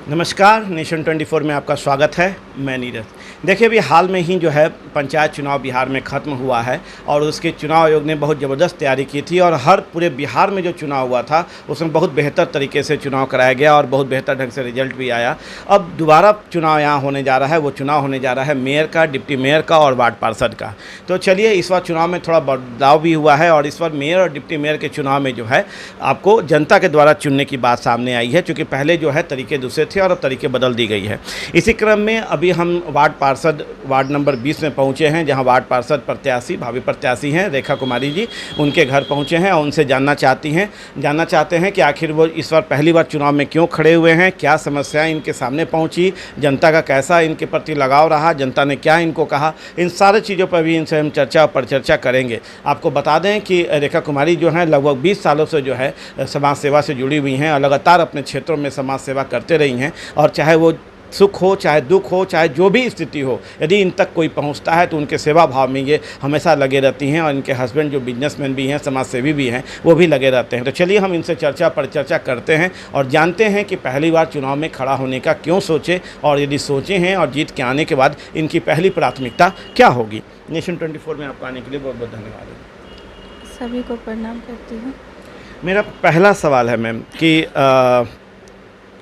नमस्कार, नेशन 24 में आपका स्वागत है। मैं नीरज। देखिए, अभी हाल में ही जो है पंचायत चुनाव बिहार में ख़त्म हुआ है और उसके चुनाव आयोग ने बहुत ज़बरदस्त तैयारी की थी और हर पूरे बिहार में जो चुनाव हुआ था उसमें बहुत बेहतर तरीके से चुनाव कराया गया और बहुत बेहतर ढंग से रिजल्ट भी आया। अब दोबारा चुनाव यहाँ होने जा रहा है, वो चुनाव होने जा रहा है मेयर का, डिप्टी मेयर का और वार्ड पार्षद का। तो चलिए, इस बार चुनाव में थोड़ा बदलाव भी हुआ है और इस बार मेयर और डिप्टी मेयर के चुनाव में जो है आपको जनता के द्वारा चुनने की बात सामने आई है, क्योंकि पहले जो है तरीके दूसरे थे और अब तरीके बदल दी गई है। इसी क्रम में अभी हम वार्ड पार्षद वार्ड नंबर 20 में पहुंचे हैं, जहां वार्ड पार्षद प्रत्याशी भावी प्रत्याशी हैं रेखा कुमारी जी, उनके घर पहुंचे हैं और उनसे जानना चाहते हैं कि आखिर वो इस बार पहली बार चुनाव में क्यों खड़े हुए हैं, क्या समस्याएं इनके सामने पहुंची, जनता का कैसा इनके प्रति लगाव रहा, जनता ने क्या इनको कहा, इन सारी चीज़ों पर भी इनसे हम चर्चा और परिचर्चा करेंगे। आपको बता दें कि रेखा कुमारी जो हैं लगभग 20 सालों से जो है समाज सेवा से जुड़ी हुई हैं और लगातार अपने क्षेत्रों में समाज सेवा करते रही हैं और चाहे वो सुख हो, चाहे दुख हो, चाहे जो भी स्थिति हो, यदि इन तक कोई पहुंचता है तो उनके सेवा भाव में ये हमेशा लगे रहती हैं और इनके हस्बैंड जो बिजनेसमैन भी हैं, समाज सेवी भी हैं, वो भी लगे रहते हैं। तो चलिए हम इनसे चर्चा परिचर्चा करते हैं और जानते हैं कि पहली बार चुनाव में खड़ा होने का क्यों सोचे और यदि सोचे हैं और जीत के आने के बाद इनकी पहली प्राथमिकता क्या होगी। नेशन 24 में आपको आने के लिए बहुत बहुत धन्यवाद। सभी को प्रणाम करती हूँ। मेरा पहला सवाल है मैम कि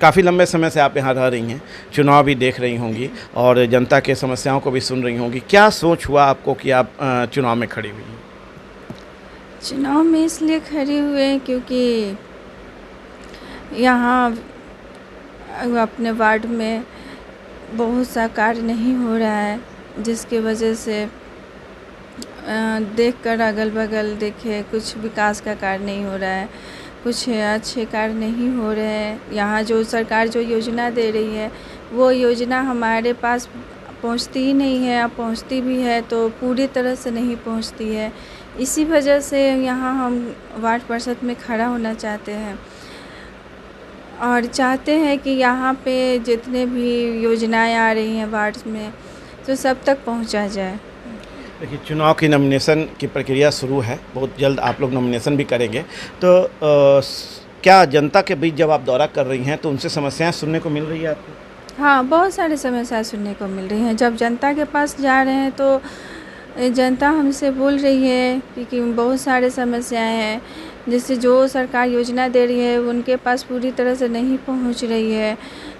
काफ़ी लंबे समय से आप यहाँ रह रही हैं, चुनाव भी देख रही होंगी और जनता के समस्याओं को भी सुन रही होंगी। क्या सोच हुआ आपको कि आप चुनाव में खड़ी हुई हैं? चुनाव में इसलिए खड़ी हुए हैं क्योंकि यहाँ अपने वार्ड में बहुत सा कार्य नहीं हो रहा है, जिसकी वजह से देखकर अगल बगल देखे कुछ विकास का कार्य नहीं हो रहा है, कुछ अच्छे कार्य नहीं हो रहे हैं। यहाँ जो सरकार जो योजना दे रही है वो योजना हमारे पास पहुँचती ही नहीं है, अब पहुँचती भी है तो पूरी तरह से नहीं पहुँचती है। इसी वजह से यहाँ हम वार्ड पार्षद में खड़ा होना चाहते हैं और चाहते हैं कि यहाँ पे जितने भी योजनाएं आ रही हैं वार्ड में तो सब तक पहुँचा जाए। देखिए, चुनाव की नॉमिनेशन की प्रक्रिया शुरू है, बहुत जल्द आप लोग नॉमिनेशन भी करेंगे। तो क्या जनता के बीच जब आप दौरा कर रही हैं तो उनसे समस्याएं सुनने को मिल रही है आपको? हाँ, बहुत सारी समस्याएं सुनने को मिल रही हैं। जब जनता के पास जा रहे हैं तो जनता हमसे बोल रही है कि बहुत सारे समस्याएं हैं, जैसे जो सरकार योजना दे रही है उनके पास पूरी तरह से नहीं पहुंच रही है,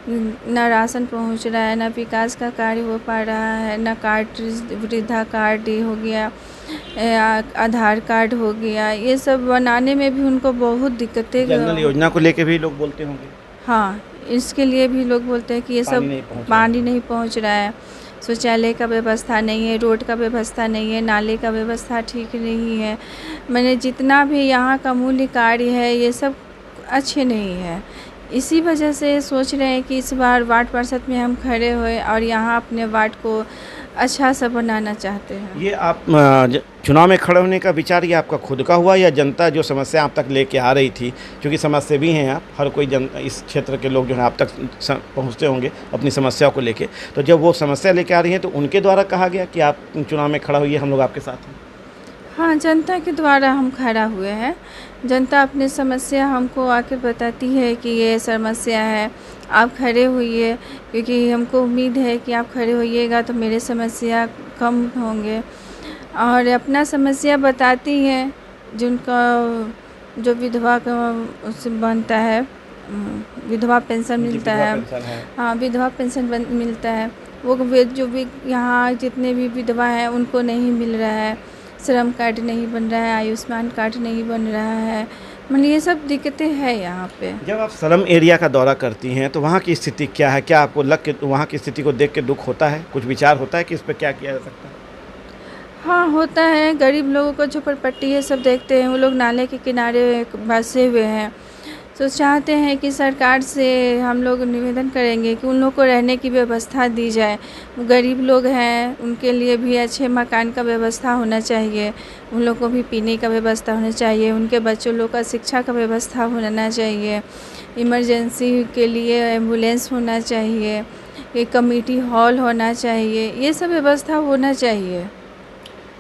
ना राशन पहुंच रहा है, ना विकास का कार्य हो पा रहा है, ना कार्ड वृद्धा कार्ड हो गया, आधार कार्ड हो गया, ये सब बनाने में भी उनको बहुत दिक्कतें। जनरल योजना को लेके भी लोग बोलते होंगे। हाँ, इसके लिए भी लोग बोलते हैं कि ये सब पानी नहीं पहुंच रहा है, शौचालय का व्यवस्था नहीं है, रोड का व्यवस्था नहीं है, नाले का व्यवस्था ठीक नहीं है। मैंने जितना भी यहाँ का मूल्य कार्य है ये सब अच्छे नहीं है। इसी वजह से सोच रहे हैं कि इस बार वार्ड पार्षद में हम खड़े हुए और यहाँ अपने वार्ड को अच्छा सा बनाना चाहते हैं। ये आप चुनाव में खड़े होने का विचार ये आपका खुद का हुआ या जनता जो समस्या आप तक लेके आ रही थी, क्योंकि समाज सेवी हैं आप, हर कोई इस क्षेत्र के लोग जो है आप तक पहुंचते होंगे अपनी समस्या को लेके, तो जब वो समस्या लेके आ रही हैं तो उनके द्वारा कहा गया कि आप चुनाव में खड़ा हुई, हम लोग आपके साथ हैं? हाँ, जनता के द्वारा हम खड़ा हुए हैं। जनता अपनी समस्या हमको आके बताती है कि ये समस्या है, आप खड़े होइए, क्योंकि हमको उम्मीद है कि आप खड़े होइएगा तो मेरे समस्या कम होंगे। और अपना समस्या बताती हैं, जिनका जो विधवा का उससे बनता है, विधवा पेंशन मिलता है। हाँ, विधवा पेंशन मिलता है, वो जो भी यहाँ जितने भी विधवा हैं उनको नहीं मिल रहा है, श्रम कार्ड नहीं बन रहा है, आयुष्मान कार्ड नहीं बन रहा है, मतलब ये सब दिक्कतें हैं यहाँ पे। जब आप स्लम एरिया का दौरा करती हैं तो वहाँ की स्थिति क्या है? क्या आपको लग के वहाँ की स्थिति को देख के दुख होता है, कुछ विचार होता है कि इस पर क्या किया जा सकता है? हाँ, होता है। गरीब लोगों को झोपड़पट्टी ये सब देखते हैं, वो लोग नाले के किनारे बसे हुए हैं, तो चाहते हैं कि सरकार से हम लोग निवेदन करेंगे कि उन लोग को रहने की व्यवस्था दी जाए। गरीब लोग हैं, उनके लिए भी अच्छे मकान का व्यवस्था होना चाहिए, उन लोग को भी पीने का व्यवस्था होना चाहिए, उनके बच्चों लोग का शिक्षा का व्यवस्था होना चाहिए, इमरजेंसी के लिए एम्बुलेंस होना चाहिए, एक कम्युनिटी हॉल होना चाहिए, ये सब व्यवस्था होना चाहिए।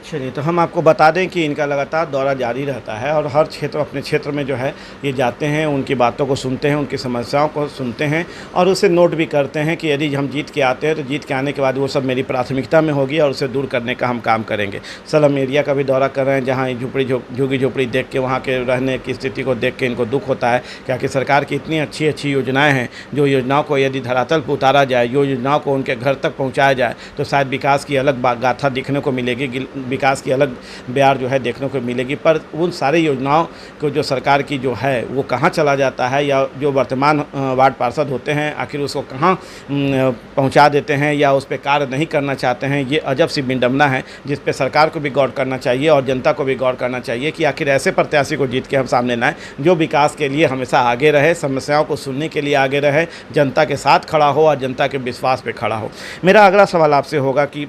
चलिए, तो हम आपको बता दें कि इनका लगातार दौरा जारी रहता है और हर क्षेत्र अपने क्षेत्र में जो है ये जाते हैं, उनकी बातों को सुनते हैं, उनकी समस्याओं को सुनते हैं और उसे नोट भी करते हैं कि यदि हम जीत के आते हैं तो जीत के आने के बाद वो सब मेरी प्राथमिकता में होगी और उसे दूर करने का हम काम करेंगे। स्लम एरिया का भी दौरा कर रहे हैं, जहाँ झुग्गी झोपड़ी देख के, वहाँ के रहने की स्थिति को देख के इनको दुख होता है क्या कि सरकार की इतनी अच्छी अच्छी योजनाएँ हैं, जो योजनाओं को यदि धरातल पर उतारा जाए, योजनाओं को उनके घर तक पहुँचाया जाए तो शायद विकास की अलग गाथा दिखने को मिलेगी, विकास की अलग बयार जो है देखने को मिलेगी। पर उन सारी योजनाओं को जो सरकार की जो है वो कहाँ चला जाता है, या जो वर्तमान वार्ड पार्षद होते हैं आखिर उसको कहाँ पहुँचा देते हैं या उस पर कार्य नहीं करना चाहते हैं, ये अजब सी विडंबना है जिस पे सरकार को भी गौर करना चाहिए और जनता को भी गौर करना चाहिए कि आखिर ऐसे प्रत्याशी को जीत के हम सामने लाएं जो विकास के लिए हमेशा आगे रहे, समस्याओं को सुनने के लिए आगे रहे, जनता के साथ खड़ा हो और जनता के विश्वास पे खड़ा हो। मेरा अगला सवाल आपसे होगा कि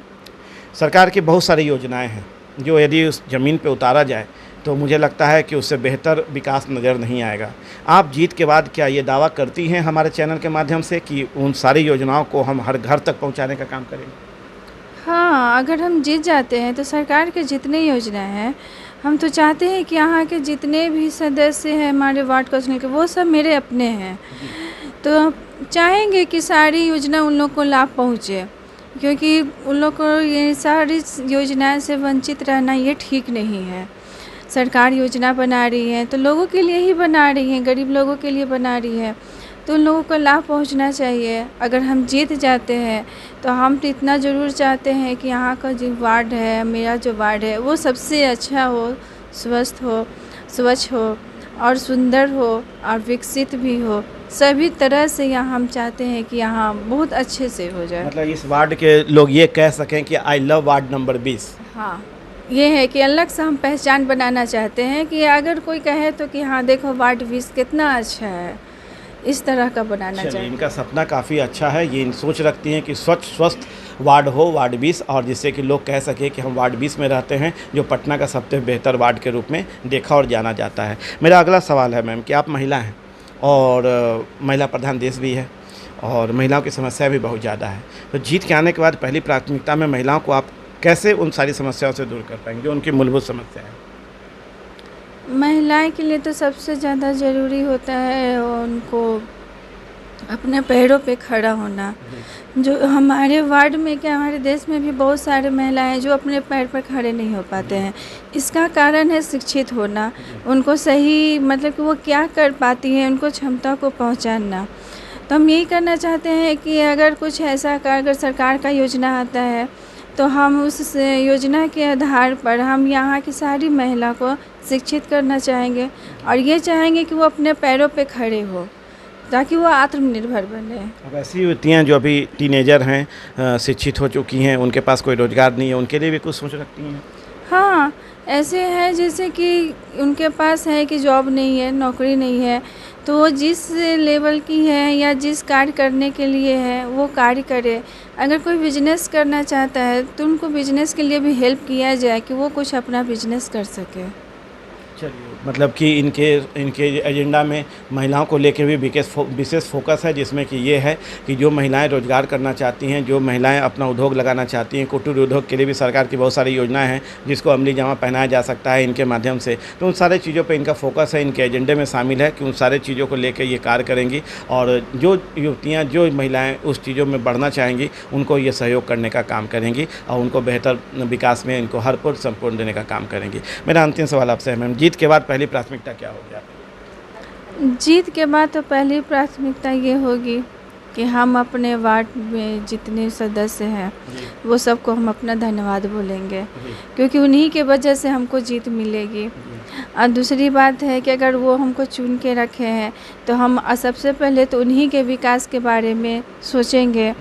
सरकार की बहुत सारी योजनाएं हैं जो यदि उस ज़मीन पे उतारा जाए तो मुझे लगता है कि उससे बेहतर विकास नज़र नहीं आएगा। आप जीत के बाद क्या ये दावा करती हैं हमारे चैनल के माध्यम से कि उन सारी योजनाओं को हम हर घर तक पहुंचाने का काम करेंगे? हाँ, अगर हम जीत जाते हैं तो सरकार के जितने योजना हैं, हम तो चाहते हैं कि यहाँ के जितने भी सदस्य हैं हमारे वार्ड काउंसिल के, वो सब मेरे अपने हैं। तो चाहेंगे कि सारी योजना उन लोग को लाभ पहुँचे, क्योंकि उन लोग को ये सारी योजनाएं से वंचित रहना ये ठीक नहीं है। सरकार योजना बना रही है तो लोगों के लिए ही बना रही है, गरीब लोगों के लिए बना रही है, तो उन लोगों को लाभ पहुंचना चाहिए। अगर हम जीत जाते हैं तो हम तो इतना ज़रूर चाहते हैं कि यहाँ का जो वार्ड है, मेरा जो वार्ड है, वो सबसे अच्छा हो, स्वस्थ हो, स्वच्छ हो और सुंदर हो और विकसित भी हो। सभी तरह से यहाँ हम चाहते हैं कि यहाँ बहुत अच्छे से हो जाए। मतलब इस वार्ड के लोग ये कह सकें कि आई लव वार्ड नंबर 20। हाँ, ये है कि अलग से हम पहचान बनाना चाहते हैं कि अगर कोई कहे तो कि हाँ देखो वार्ड 20 कितना अच्छा है, इस तरह का बनाना चाहिए। इनका सपना काफ़ी अच्छा है, ये सोच रखती हैं कि स्वच्छ स्वस्थ वार्ड हो, वार्ड 20, और जिससे कि लोग कह सके कि हम वार्ड 20 में रहते हैं, जो पटना का सबसे बेहतर वार्ड के रूप में देखा और जाना जाता है। मेरा अगला सवाल है मैम कि आप महिला हैं और महिला प्रधान देश भी है और महिलाओं की समस्या भी बहुत ज़्यादा है, तो जीत के आने के बाद पहली प्राथमिकता में महिलाओं को आप कैसे उन सारी समस्याओं से दूर कर पाएंगे जो उनकी मूलभूत समस्या है? महिलाएं के लिए तो सबसे ज़्यादा ज़रूरी होता है उनको अपने पैरों पे खड़ा होना। जो हमारे वार्ड में क्या, हमारे देश में भी बहुत सारे महिलाएं हैं जो अपने पैर पर खड़े नहीं हो पाते हैं। इसका कारण है शिक्षित होना, उनको सही मतलब कि वो क्या कर पाती हैं, उनको क्षमता को पहचानना। तो हम यही करना चाहते हैं कि अगर कुछ ऐसा अगर सरकार का योजना आता है तो हम उस योजना के आधार पर हम यहाँ की सारी महिला को शिक्षित करना चाहेंगे और ये चाहेंगे कि वो अपने पैरों पे खड़े हो ताकि वो आत्मनिर्भर बने। अब ऐसी युवतियाँ जो अभी टीनेजर हैं, शिक्षित हो चुकी हैं, उनके पास कोई रोज़गार नहीं है, उनके लिए भी कुछ सोच रखती हैं? हाँ, ऐसे हैं जैसे कि उनके पास है कि जॉब नहीं है, नौकरी नहीं है, तो वो जिस लेवल की है या जिस कार्य करने के लिए है वो कार्य करे। अगर कोई बिजनेस करना चाहता है तो उनको बिजनेस के लिए भी हेल्प किया जाए कि वो कुछ अपना बिजनेस कर सके। चलिए, मतलब कि इनके एजेंडा में महिलाओं को लेकर भी विशेष फोकस है, जिसमें कि ये है कि जो महिलाएं रोजगार करना चाहती हैं, जो महिलाएं अपना उद्योग लगाना चाहती हैं, कुटीर उद्योग के लिए भी सरकार की बहुत सारी योजनाएं हैं जिसको अमली जामा पहनाया जा सकता है इनके माध्यम से। तो उन सारे चीज़ों पे इनका फोकस है, इनके एजेंडे में शामिल है कि उन सारे चीज़ों को लेकर ये कार्य करेंगी और जो युवतियाँ, जो महिलाएँ उस चीज़ों में बढ़ना चाहेंगी उनको ये सहयोग करने का काम करेंगी और उनको बेहतर विकास में इनको हर पुर संपूर्ण देने का काम करेंगी। मेरा अंतिम सवाल आपसे है मैम, जीत के बाद पहली प्राथमिकता क्या होगी आपकी? जीत के बाद तो पहली प्राथमिकता ये होगी कि हम अपने वार्ड में जितने सदस्य हैं वो सबको हम अपना धन्यवाद बोलेंगे, क्योंकि उन्हीं के वजह से हमको जीत मिलेगी। और दूसरी बात है कि अगर वो हमको चुन के रखे हैं तो हम सबसे पहले तो उन्हीं के विकास के बारे में सोचेंगे,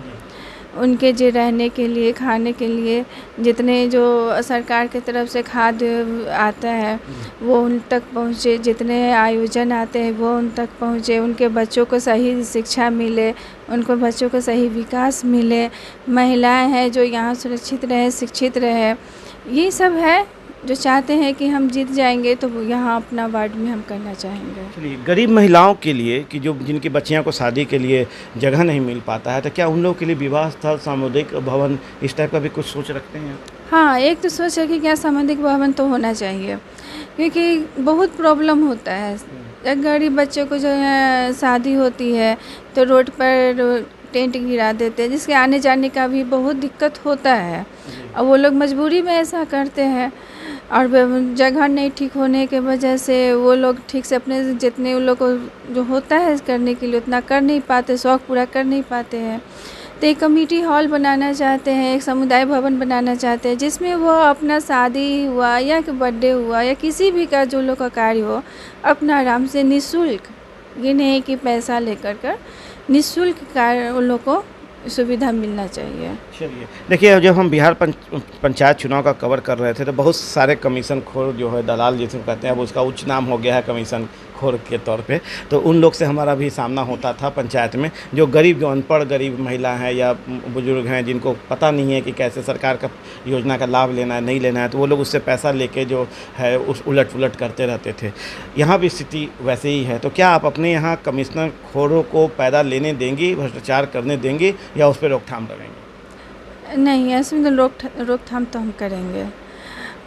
उनके जो रहने के लिए, खाने के लिए जितने जो सरकार की तरफ से खाद्य आता है वो उन तक पहुँचे, जितने आयोजन आते हैं वो उन तक पहुँचे, उनके बच्चों को सही शिक्षा मिले, उनको बच्चों को सही विकास मिले, महिलाएं हैं जो यहाँ सुरक्षित रहे, शिक्षित रहे। ये सब है जो चाहते हैं कि हम जीत जाएंगे तो वो यहाँ अपना वार्ड में हम करना चाहेंगे। चलिए, गरीब महिलाओं के लिए कि जो जिनकी बच्चियों को शादी के लिए जगह नहीं मिल पाता है, तो क्या उन लोगों के लिए विवाह स्थल, सामुदायिक भवन, इस टाइप का भी कुछ सोच रखते हैं? हाँ, एक तो सोच है कि क्या सामाजिक भवन तो होना चाहिए, क्योंकि बहुत प्रॉब्लम होता है। एक गरीब बच्चे को जो है शादी होती है तो रोड पर टेंट गिरा देते हैं, जिसके आने जाने का भी बहुत दिक्कत होता है। और वो लोग मजबूरी में ऐसा करते हैं, और जगह नहीं ठीक होने के वजह से वो लोग ठीक से अपने जितने उन लोग को जो होता है करने के लिए उतना कर नहीं पाते, शौक़ पूरा कर नहीं पाते हैं। तो एक कम्युनिटी हॉल बनाना चाहते हैं, एक समुदाय भवन बनाना चाहते हैं, जिसमें वो अपना शादी हुआ या कि बर्थडे हुआ या किसी भी का जो लोग का कार्य हो, अपना आराम से निःशुल्क, ये नहीं कि पैसा लेकर कर निःशुल्क कार्य उन लोग को सुविधा मिलना चाहिए। चलिए, देखिए जब हम बिहार पंचायत चुनाव का कवर कर रहे थे तो बहुत सारे कमीशन खोर जो है, दलाल जिसे कहते हैं, अब उसका उच्च नाम हो गया है कमीशन खोर के तौर पे, तो उन लोग से हमारा भी सामना होता था पंचायत में। जो गरीब, जो अनपढ़ गरीब महिला हैं या बुजुर्ग हैं, जिनको पता नहीं है कि कैसे सरकार का योजना का लाभ लेना है, नहीं लेना है, तो वो लोग उससे पैसा लेके जो है उस उलट पुलट करते रहते थे। यहाँ भी स्थिति वैसे ही है। तो क्या आप अपने यहाँ कमिश्नर खोरों को पैदा लेने देंगी, भ्रष्टाचार करने देंगी, या उस पर रोकथाम लगाएंगे? नहीं, इसमें तो रोकथाम तो हम करेंगे।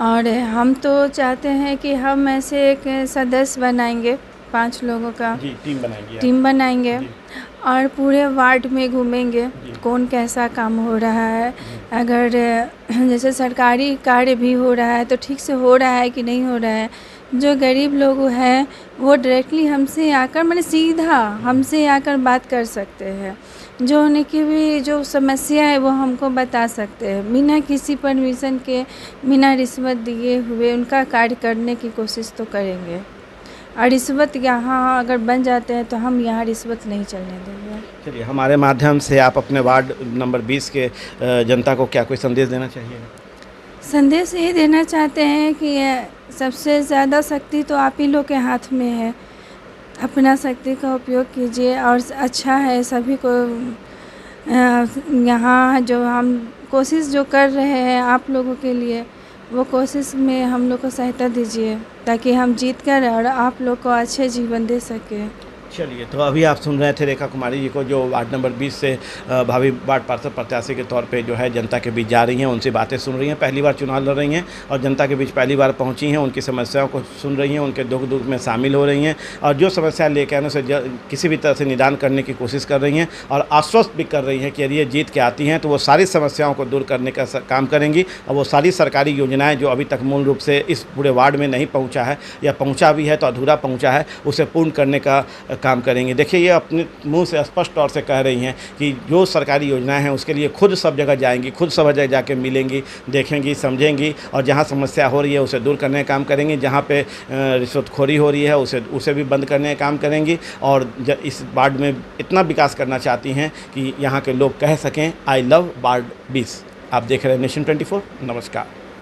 और हम तो चाहते हैं कि हम ऐसे एक सदस्य बनाएंगे 5 लोगों का जी, टीम बनाएंगे और पूरे वार्ड में घूमेंगे, कौन कैसा काम हो रहा है, अगर जैसे सरकारी कार्य भी हो रहा है तो ठीक से हो रहा है कि नहीं हो रहा है। जो गरीब लोग हैं वो डायरेक्टली हमसे आकर, माने सीधा हमसे आकर बात कर सकते हैं। जो उनकी भी जो समस्या है वो हमको बता सकते हैं, बिना किसी परमिशन के, बिना रिश्वत दिए हुए उनका कार्य करने की कोशिश तो करेंगे। और रिश्वत यहाँ अगर बन जाते हैं तो हम यहाँ रिश्वत नहीं चलने देंगे। चलिए, हमारे माध्यम से आप अपने वार्ड नंबर 20 के जनता को क्या कोई संदेश देना चाहिए? संदेश ये देना चाहते हैं कि सबसे ज़्यादा शक्ति तो आप ही लोग के हाथ में है। अपना शक्ति का उपयोग कीजिए और अच्छा है सभी को। यहाँ जो हम कोशिश जो कर रहे हैं आप लोगों के लिए, वो कोशिश में हम लोग को सहायता दीजिए ताकि हम जीत कर और आप लोग को अच्छे जीवन दे सकें। चलिए, तो अभी आप सुन रहे थे रेखा कुमारी जी को, जो वार्ड नंबर 20 से भावी वार्ड पार्षद प्रत्याशी के तौर पे जो है जनता के बीच जा रही हैं, उनसे बातें सुन रही हैं, पहली बार चुनाव लड़ रही हैं और जनता के बीच पहली बार पहुंची हैं, उनकी समस्याओं को सुन रही हैं, उनके दुख में शामिल हो रही हैं और जो समस्या लेकर आने से किसी भी तरह से निदान करने की कोशिश कर रही हैं और आश्वस्त भी कर रही हैं कि यदि ये जीत के आती हैं तो वो सारी समस्याओं को दूर करने का काम करेंगी और वो सारी सरकारी योजनाएँ जो अभी तक मूल रूप से इस पूरे वार्ड में नहीं पहुँचा है या पहुँचा भी है तो अधूरा पहुँचा है, उसे पूर्ण करने का काम करेंगे। देखिए, ये अपने मुंह से स्पष्ट तौर से कह रही हैं कि जो सरकारी योजनाएं हैं उसके लिए खुद सब जगह जाएंगी, खुद सब जगह जाके मिलेंगी, देखेंगी, समझेंगी और जहां समस्या हो रही है उसे दूर करने का काम करेंगी, जहां पे रिश्वतखोरी हो रही है उसे भी बंद करने का काम करेंगी और इस वार्ड में इतना विकास करना चाहती हैं कि यहाँ के लोग कह सकें, आई लव वार्ड 20। आप देख रहे हैं नेशन 24। नमस्कार।